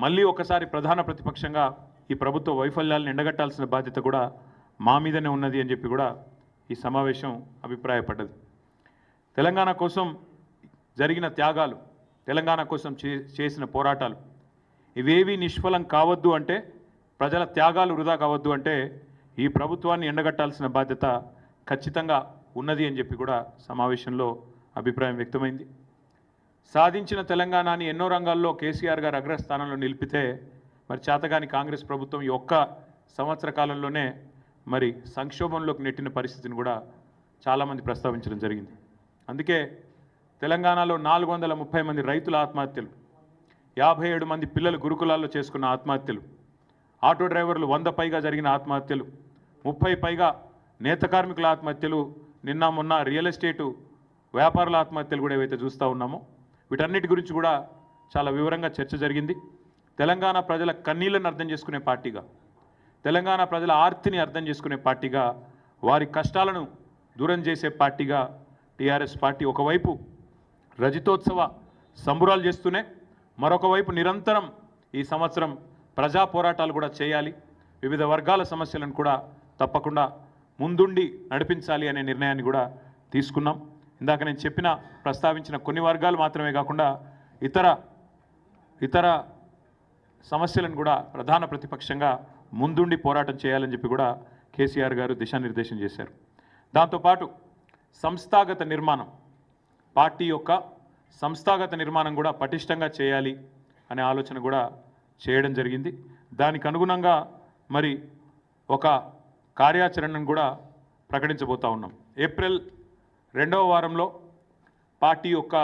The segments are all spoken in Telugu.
మళ్ళీ ఒకసారి ప్రధాన ప్రతిపక్షంగా ఈ ప్రభుత్వ వైఫల్యాలను ఎండగట్టాల్సిన బాధ్యత కూడా మా మీదనే ఉన్నది అని చెప్పి కూడా ఈ సమావేశం అభిప్రాయపడ్డది. తెలంగాణ కోసం జరిగిన త్యాగాలు, తెలంగాణ కోసం చేసిన పోరాటాలు ఇవేవి నిష్ఫలం కావద్దు అంటే, ప్రజల త్యాగాలు వృధా కావద్దు అంటే ఈ ప్రభుత్వాన్ని ఎండగట్టాల్సిన బాధ్యత ఖచ్చితంగా ఉన్నది అని చెప్పి కూడా సమావేశంలో అభిప్రాయం వ్యక్తమైంది. సాధించిన తెలంగాణని ఎన్నో రంగాల్లో కేసీఆర్ గారు అగ్రస్థానంలో నిలిపితే మరి చేతగాని కాంగ్రెస్ ప్రభుత్వం ఈ ఒక్క సంవత్సర కాలంలోనే మరి సంక్షోభంలోకి నెట్టిన పరిస్థితిని కూడా చాలామంది ప్రస్తావించడం జరిగింది. అందుకే తెలంగాణలో 430 మంది రైతుల ఆత్మహత్యలు, 57 మంది పిల్లలు గురుకులాల్లో చేసుకున్న ఆత్మహత్యలు, ఆటో డ్రైవర్లు 100 పైగా జరిగిన ఆత్మహత్యలు, 30 పైగా నేత కార్మికుల ఆత్మహత్యలు, నిన్న మొన్న రియల్ ఎస్టేటు వ్యాపారుల ఆత్మహత్యలు కూడా ఏవైతే చూస్తూ ఉన్నామో వీటన్నిటి గురించి కూడా చాలా వివరంగా చర్చ జరిగింది. తెలంగాణ ప్రజల కన్నీళ్లను అర్థం చేసుకునే పార్టీగా, తెలంగాణ ప్రజల ఆర్తిని అర్థం చేసుకునే పార్టీగా, వారి కష్టాలను దూరం చేసే పార్టీగా టీఆర్ఎస్ పార్టీ ఒకవైపు రజతోత్సవ సంబురాలు చేస్తూనే మరొక వైపు నిరంతరం ఈ సంవత్సరం ప్రజా పోరాటాలు కూడా చేయాలి, వివిధ వర్గాల సమస్యలను కూడా తప్పకుండా ముందుండి నడిపించాలి అనే నిర్ణయాన్ని కూడా తీసుకున్నాం. ఇందాక నేను ప్రస్తావించిన కొన్ని వర్గాలు మాత్రమే కాకుండా ఇతర సమస్యలను కూడా ప్రధాన ప్రతిపక్షంగా ముందుండి పోరాటం చేయాలని చెప్పి కూడా కేసీఆర్ గారు దిశానిర్దేశం చేశారు. దాంతోపాటు సంస్థాగత నిర్మాణం, పార్టీ యొక్క సంస్థాగత నిర్మాణం కూడా పటిష్టంగా చేయాలి అనే ఆలోచన కూడా చేయడం జరిగింది. దానికి అనుగుణంగా మరి ఒక కార్యాచరణను కూడా ప్రకటించబోతా ఉన్నాం. ఏప్రిల్ 2వ వారంలో పార్టీ యొక్క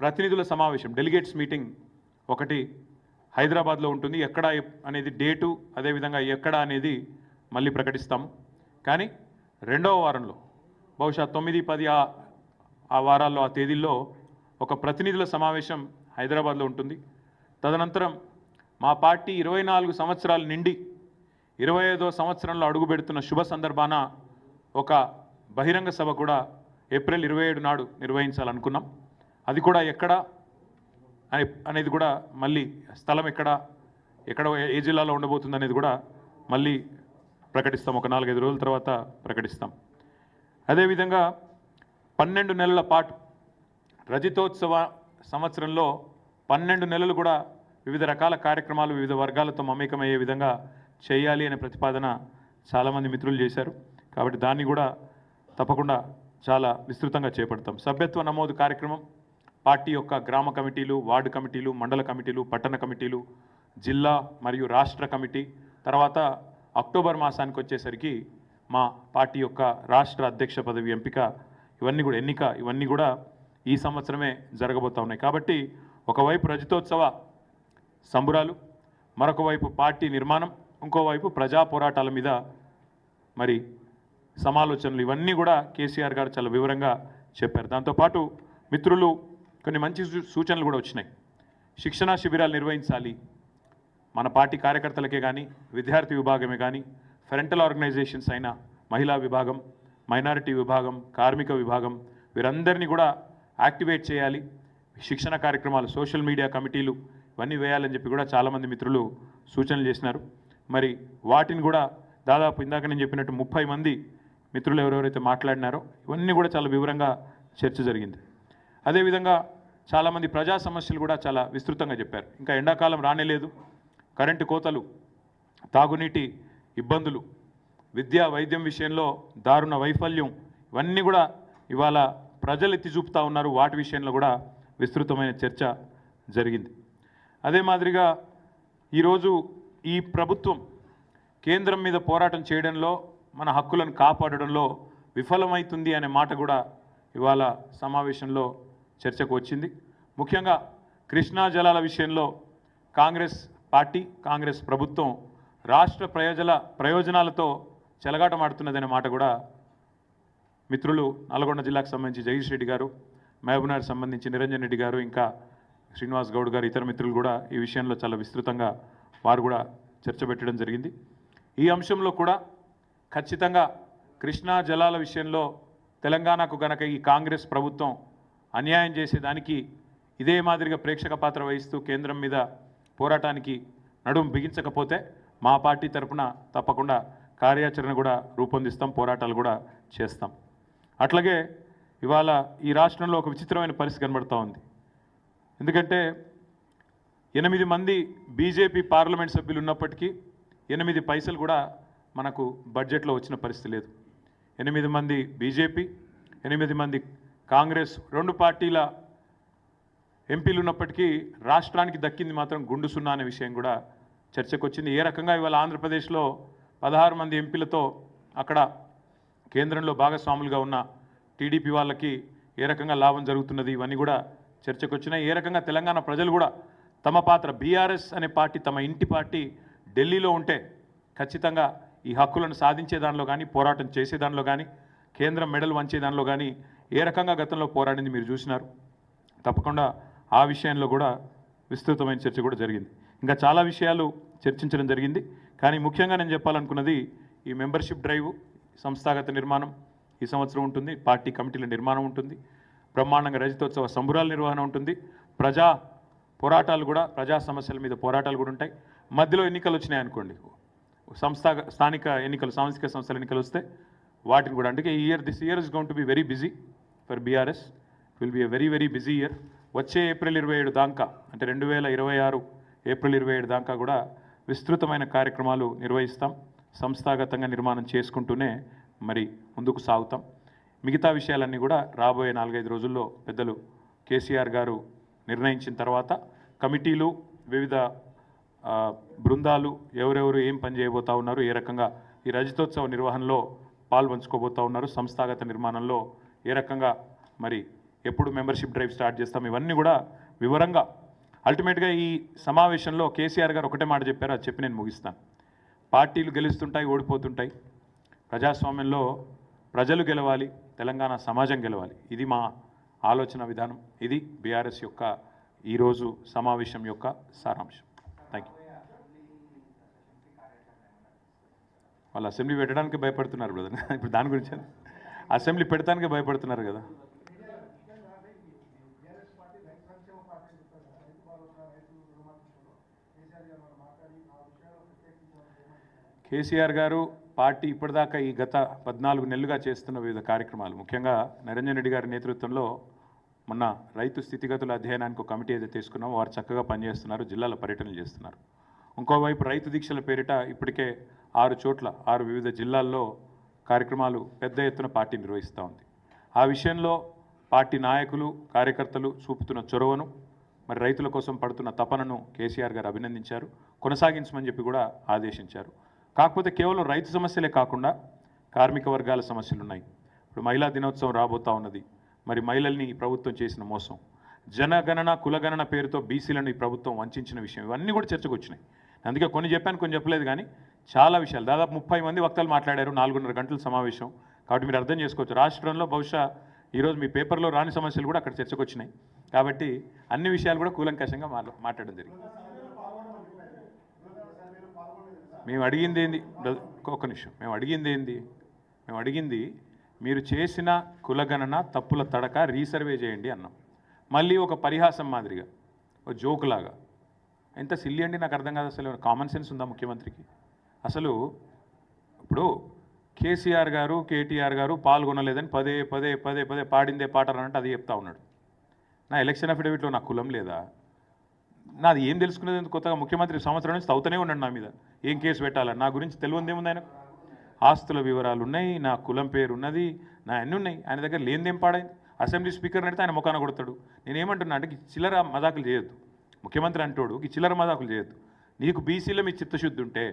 ప్రతినిధుల సమావేశం, డెలిగేట్స్ మీటింగ్ ఒకటి హైదరాబాద్లో ఉంటుంది. ఎక్కడ అనేది డేటు, అదేవిధంగా ఎక్కడ అనేది మళ్ళీ ప్రకటిస్తాము. కానీ 2వ వారంలో బహుశా 9, 10 ఆ వారాల్లో, ఆ తేదీల్లో ఒక ప్రతినిధుల సమావేశం హైదరాబాద్లో ఉంటుంది. తదనంతరం మా పార్టీ 24 సంవత్సరాలు నిండి 25వ సంవత్సరంలో అడుగుపెడుతున్న శుభ సందర్భాన ఒక బహిరంగ సభ కూడా ఏప్రిల్ 27 నాడు నిర్వహించాలనుకున్నాం. అది కూడా ఎక్కడ అనేది కూడా మళ్ళీ స్థలం ఎక్కడ ఏ జిల్లాలో ఉండబోతుంది అనేది కూడా మళ్ళీ ప్రకటిస్తాం. ఒక 4-5 రోజుల తర్వాత ప్రకటిస్తాం. అదేవిధంగా 12 నెలల పాటు రజతోత్సవ సంవత్సరంలో 12 నెలలు కూడా వివిధ రకాల కార్యక్రమాలు వివిధ వర్గాలతో మమేకమయ్యే విధంగా చేయాలి అనే ప్రతిపాదన చాలామంది మిత్రులు చేశారు. కాబట్టి దాన్ని కూడా తప్పకుండా చాలా విస్తృతంగా చేపడతాం. సభ్యత్వ నమోదు కార్యక్రమం పార్టీ యొక్క గ్రామ కమిటీలు, వార్డు కమిటీలు, మండల కమిటీలు, పట్టణ కమిటీలు, జిల్లా మరియు రాష్ట్ర కమిటీ, తర్వాత అక్టోబర్ మాసానికి వచ్చేసరికి మా పార్టీ యొక్క రాష్ట్ర అధ్యక్ష పదవి ఎంపిక, ఇవన్నీ కూడా ఈ సంవత్సరమే జరగబోతా ఉన్నాయి. కాబట్టి ఒకవైపు రజతోత్సవ సంబురాలు, మరొక వైపు పార్టీ నిర్మాణం, ఇంకోవైపు ప్రజా పోరాటాల మీద మరి సమాలోచనలు, ఇవన్నీ కూడా కేసీఆర్ గారు చాలా వివరంగా చెప్పారు. దాంతోపాటు మిత్రులు కొన్ని మంచి సూచనలు కూడా వచ్చినాయి. శిక్షణా శిబిరాలు నిర్వహించాలి. మన పార్టీ కార్యకర్తలకే కానీ, విద్యార్థి విభాగమే కానీ, ఫ్రంటల్ ఆర్గనైజేషన్స్ అయిన మహిళా విభాగం, మైనారిటీ విభాగం, కార్మిక విభాగం, వీరందరినీ కూడా యాక్టివేట్ చేయాలి. శిక్షణ కార్యక్రమాలు, సోషల్ మీడియా కమిటీలు ఇవన్నీ వేయాలని చెప్పి కూడా చాలామంది మిత్రులు సూచనలు చేసినారు. మరి వాటిని కూడా దాదాపు ఇందాక నేను చెప్పినట్టు 30 మంది మిత్రులు ఎవరెవరైతే మాట్లాడినారో ఇవన్నీ కూడా చాలా వివరంగా చర్చ జరిగింది. అదేవిధంగా చాలామంది ప్రజా సమస్యలు కూడా చాలా విస్తృతంగా చెప్పారు. ఇంకా ఎండాకాలం రానేలేదు, కరెంటు కోతలు, తాగునీటి ఇబ్బందులు, విద్యా వైద్యం విషయంలో దారుణ వైఫల్యం, ఇవన్నీ కూడా ఇవాళ ప్రజలు ఎత్తి చూపుతూ ఉన్నారు. వాటి విషయంలో కూడా విస్తృతమైన చర్చ జరిగింది. అదే మాదిరిగా ఈరోజు ఈ ప్రభుత్వం కేంద్రం మీద పోరాటం చేయడంలో, మన హక్కులను కాపాడడంలో విఫలమవుతుంది అనే మాట కూడా ఇవాళ సమావేశంలో చర్చకు వచ్చింది. ముఖ్యంగా కృష్ణా జలాల విషయంలో కాంగ్రెస్ పార్టీ, కాంగ్రెస్ ప్రభుత్వం రాష్ట్ర ప్రయోజనాలతో చెలగాటమాడుతున్నదనే మాట కూడా మిత్రులు నల్గొండ జిల్లాకు సంబంధించి జగదీష్ రెడ్డి గారు, మహబూబ్నగర్ సంబంధించి నిరంజన్ రెడ్డి గారు, ఇంకా శ్రీనివాస్ గౌడ్ గారు, ఇతర మిత్రులు కూడా ఈ విషయంలో చాలా విస్తృతంగా వారు కూడా చర్చ పెట్టడం జరిగింది. ఈ అంశంలో కూడా ఖచ్చితంగా కృష్ణా జలాల విషయంలో తెలంగాణకు గనక ఈ కాంగ్రెస్ ప్రభుత్వం అన్యాయం చేసేదానికి ఇదే మాదిరిగా ప్రేక్షక పాత్ర వహిస్తూ కేంద్రం మీద పోరాటానికి నడుము బిగించకపోతే మా పార్టీ తరఫున తప్పకుండా కార్యాచరణ కూడా రూపొందిస్తాం, పోరాటాలు కూడా చేస్తాం. అట్లాగే ఇవాళ ఈ రాష్ట్రంలో ఒక విచిత్రమైన పరిస్థితి కనబడుతూ ఉంది. ఎందుకంటే 8 మంది బీజేపీ పార్లమెంట్ సభ్యులు ఉన్నప్పటికీ 8 పైసలు కూడా మనకు బడ్జెట్లో వచ్చిన పరిస్థితి లేదు. 8 మంది బీజేపీ, 8 మంది కాంగ్రెస్, 2 పార్టీల ఎంపీలు ఉన్నప్పటికీ రాష్ట్రానికి దక్కింది మాత్రం గుండు సున్నా అనే విషయం కూడా చర్చకు వచ్చింది. ఏ రకంగా ఇవాళ ఆంధ్రప్రదేశ్లో 16 మంది ఎంపీలతో అక్కడ కేంద్రంలో భాగస్వాములుగా ఉన్న టీడీపీ వాళ్ళకి ఏ రకంగా లాభం జరుగుతున్నది, ఇవన్నీ కూడా చర్చకు వచ్చినాయి. ఏ రకంగా తెలంగాణ ప్రజలు కూడా తమ పాత్ర, బీఆర్ఎస్ అనే పార్టీ తమ ఇంటి పార్టీ ఢిల్లీలో ఉంటే ఖచ్చితంగా ఈ హక్కులను సాధించే దానిలో కానీ, పోరాటం చేసే దానిలో కానీ, కేంద్రం మెడల్ వంచే దానిలో కానీ ఏ రకంగా గతంలో పోరాడింది మీరు చూసినారు. తప్పకుండా ఆ విషయంలో కూడా విస్తృతమైన చర్చ కూడా జరిగింది. ఇంకా చాలా విషయాలు చర్చించడం జరిగింది. కానీ ముఖ్యంగా నేను చెప్పాలనుకున్నది ఈ మెంబర్షిప్ డ్రైవ్, సంస్థాగత నిర్మాణం ఈ సంవత్సరం ఉంటుంది, పార్టీ కమిటీల నిర్మాణం ఉంటుంది, బ్రహ్మాండంగా రజతోత్సవ సంబురాల నిర్వహణ ఉంటుంది, ప్రజా పోరాటాలు కూడా, ప్రజా సమస్యల మీద పోరాటాలు కూడా ఉంటాయి. మధ్యలో ఎన్నికలు వచ్చినాయి అనుకోండి, స్థానిక ఎన్నికలు, సాంస్థిక సంస్థల ఎన్నికలు వస్తే వాటిని కూడా, అంటే this year is going to be very busy for BRS, will be a very very busy year. వచ్చే ఏప్రిల్ 27 దాకా, అంటే 2026 ఏప్రిల్ 27 దాకా కూడా విస్తృతమైన కార్యక్రమాలు నిర్వహిస్తాం. సంస్థాగతంగా నిర్మాణం చేసుకుంటూనే మరి ముందుకు సాగుతాం. మిగతా విషయాలన్నీ కూడా రాబోయే 4-5 రోజుల్లో పెద్దలు కేసీఆర్ గారు నిర్ణయించిన తర్వాత కమిటీలు, వివిధ బృందాలు ఎవరెవరు ఏం పని చేయబోతా ఉన్నారు, ఏ రకంగా ఈ రజతోత్సవ నిర్వహణలో పాల్పంచుకోబోతూ ఉన్నారు, సంస్థాగత నిర్మాణంలో ఏ రకంగా మరి ఎప్పుడు మెంబర్షిప్ డ్రైవ్ స్టార్ట్ చేస్తాం, ఇవన్నీ కూడా వివరంగా. అల్టిమేట్గా ఈ సమావేశంలో కేసీఆర్ గారు ఒకటే మాట చెప్పారు, అది చెప్పి నేను ముగిస్తాను. పార్టీలు గెలుస్తుంటాయి, ఓడిపోతుంటాయి, ప్రజాస్వామ్యంలో ప్రజలు గెలవాలి, తెలంగాణ సమాజం గెలవాలి. ఇది మా ఆలోచన విధానం. ఇది బీఆర్ఎస్ యొక్క ఈరోజు సమావేశం యొక్క సారాంశం. Thank you. వాళ్ళు అసెంబ్లీ పెట్టడానికి భయపడుతున్నారు బ్రదర్. ఇప్పుడు దాని గురించి అసెంబ్లీ పెడతానికి భయపడుతున్నారు కదా. కేసీఆర్ గారు పార్టీ ఇప్పటిదాకా ఈ గత 14 నెలలుగా చేస్తున్న వివిధ కార్యక్రమాలు, ముఖ్యంగా నిరంజన్ రెడ్డి గారి నేతృత్వంలో మొన్న రైతు స్థితిగతుల అధ్యయనానికి ఒక కమిటీ ఏదైతే తీసుకున్నామో వారు చక్కగా పనిచేస్తున్నారు, జిల్లాల పర్యటనలు చేస్తున్నారు. ఇంకోవైపు రైతు దీక్షల పేరిట ఇప్పటికే 6 చోట్ల 6 వివిధ జిల్లాల్లో కార్యక్రమాలు పెద్ద ఎత్తున పార్టీ నిర్వహిస్తూ ఉంది. ఆ విషయంలో పార్టీ నాయకులు, కార్యకర్తలు చూపుతున్న చొరవను, మరి రైతుల కోసం పడుతున్న తపనను కేసీఆర్ గారు అభినందించారు, కొనసాగించమని చెప్పి కూడా ఆదేశించారు. కాకపోతే కేవలం రైతు సమస్యలే కాకుండా కార్మిక వర్గాల సమస్యలు ఉన్నాయి. ఇప్పుడు మహిళా దినోత్సవం రాబోతూ ఉన్నది. మరి మహిళల్ని ఈ ప్రభుత్వం చేసిన మోసం, జనగణన కులగణన పేరుతో బీసీలను ఈ ప్రభుత్వం వంచిన విషయం, ఇవన్నీ కూడా చర్చకు వచ్చినాయి. అందుకే కొన్ని చెప్పాను, కొన్ని చెప్పలేదు. కానీ చాలా విషయాలు, దాదాపు 30 మంది వక్తలు మాట్లాడారు, 4.5 గంటల సమావేశం. కాబట్టి మీరు అర్థం చేసుకోవచ్చు, రాష్ట్రంలో బహుశా ఈరోజు మీ పేపర్లో రాని సమస్యలు కూడా అక్కడ చర్చకు వచ్చినాయి. కాబట్టి అన్ని విషయాలు కూడా కూలంకషంగా మాట్లాడడం జరిగింది. మేము అడిగింది ఏంది, ఒక్క నిమిషం, మేము అడిగింది మీరు చేసిన కులగణన తప్పుల తడక రీసర్వే చేయండి అన్నాం. మళ్ళీ ఒక పరిహాసం మాదిరిగా, ఒక జోకులాగా, ఎంత సిల్లి అండి, నాకు అర్థం కాదు. అసలు కామన్ సెన్స్ ఉందా ముఖ్యమంత్రికి? అసలు ఇప్పుడు కేసీఆర్ గారు, కేటీఆర్ గారు పాల్గొనలేదని పదే పదే పదే పదే పాడిందే పాటారనంటే అది చెప్తా ఉన్నాడు. నా ఎలక్షన్ అఫిడవిట్లో నా కులం లేదా? నాది ఏం తెలుసుకునేది కొత్తగా? ముఖ్యమంత్రి సంవత్సరం నుంచి తవ్వుతూనే ఉన్నాడు నా మీద, ఏం కేసు పెట్టాలని. నా గురించి తెలియదు ఏముంది ఆయన? ఆస్తుల వివరాలు ఉన్నాయి, నా కులం పేరు ఉన్నది, నా అన్నీ ఉన్నాయి. ఆయన దగ్గర లేనిదేం పాడైంది? అసెంబ్లీ స్పీకర్ నడితే ఆయన ముఖాన కొడతాడు. నేనేమంటున్నా అంటే చిల్లర మజాకులు చేయొద్దు. ముఖ్యమంత్రి అంటోడు ఈ చిల్లర మజాకులు చేయొద్దు. నీకు బీసీలో మీ చిత్తశుద్ధి ఉంటే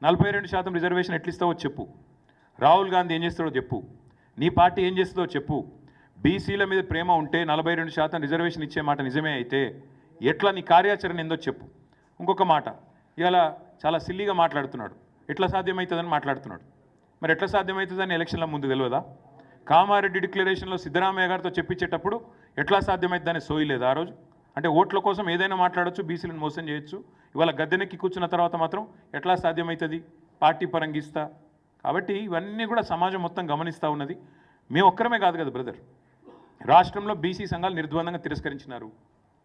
42% రిజర్వేషన్ ఎట్లిస్తావో చెప్పు. రాహుల్ గాంధీ ఏం చేస్తాడో చెప్పు. నీ పార్టీ ఏం చేస్తుందో చెప్పు. బీసీల మీద ప్రేమ ఉంటే 42% రిజర్వేషన్ ఇచ్చే మాట నిజమే అయితే ఎట్లా నీ కార్యాచరణ ఏందో చెప్పు. ఇంకొక మాట, ఇవాళ చాలా సిల్లీగా మాట్లాడుతున్నాడు, ఎట్లా సాధ్యమవుతుందని మాట్లాడుతున్నాడు. మరి ఎట్లా సాధ్యమవుతుందని ఎలక్షన్ల ముందు తెలియదా? కామారెడ్డి డిక్లరేషన్లో సిద్ధరామయ్య గారితో చెప్పించేటప్పుడు ఎట్లా సాధ్యమవుతుందని సోయలేదు ఆ రోజు. అంటే ఓట్ల కోసం ఏదైనా మాట్లాడచ్చు, బీసీలను మోసం చేయొచ్చు. ఇవాళ గద్దెనెక్కి కూర్చున్న తర్వాత మాత్రం ఎట్లా సాధ్యమవుతుంది? పార్టీ పరంగిస్తా. కాబట్టి ఇవన్నీ కూడా సమాజం మొత్తం గమనిస్తూ ఉన్నది. మేము ఒక్కరమే కాదు కదా బ్రదర్, రాష్ట్రంలో బీసీ సంఘాలు నిర్ద్వందంగా తిరస్కరించినారు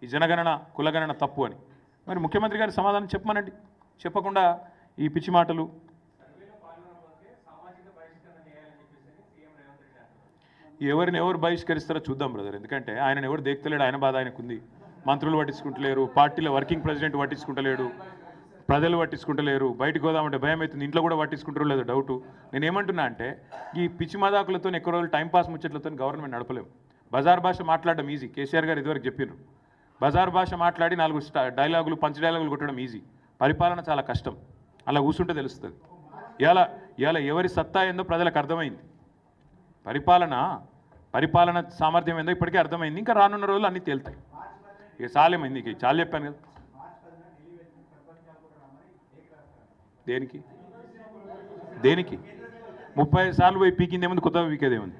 ఈ జనగణన కులగణన తప్పు అని. మరి ముఖ్యమంత్రి గారి సమాధానం చెప్పమనండి. చెప్పకుండా ఈ పిచ్చి మాటలు. ఎవరిని ఎవరు బహిష్కరిస్తారో చూద్దాం బ్రదర్. ఎందుకంటే ఆయన ఎవరు దేక్తలేడు, ఆయన బాధ ఆయనకుంది. మంత్రులు పట్టించుకుంటలేరు, పార్టీలో వర్కింగ్ ప్రెసిడెంట్ పట్టించుకుంటలేడు, ప్రజలు పట్టించుకుంటలేరు. బయటకు పోదామంటే భయం అవుతుంది, ఇంట్లో కూడా పట్టించుకుంటారో లేదో డౌటు. నేను ఏమంటున్నా అంటే ఈ పిచ్చి మదాకులతో ఎక్కువ రోజులు టైంపాస్ ముచ్చట్లతో గవర్నమెంట్ నడపలేము. బజార్ భాష మాట్లాడడం ఈజీ, కేసీఆర్ గారు ఇదివరకు చెప్పారు. బజార్ భాష మాట్లాడి 4 డైలాగులు పంచ్ డైలాగులు కొట్టడం ఈజీ, పరిపాలన చాలా కష్టం. అలా కూర్చుంటే తెలుస్తుంది. ఇవాళ ఎవరి సత్తా ఏందో ప్రజలకు అర్థమైంది. పరిపాలన సామర్థ్యం ఏందో ఇప్పటికే అర్థమైంది. ఇంకా రానున్న రోజులు అన్నీ తేలుతాయి. ఇక చాలేమైంది, ఇక చాలా చెప్పాను కదా. దేనికి 35 సార్లు పోయి పీకిందేముంది, కొత్తగా పీకేదేముంది.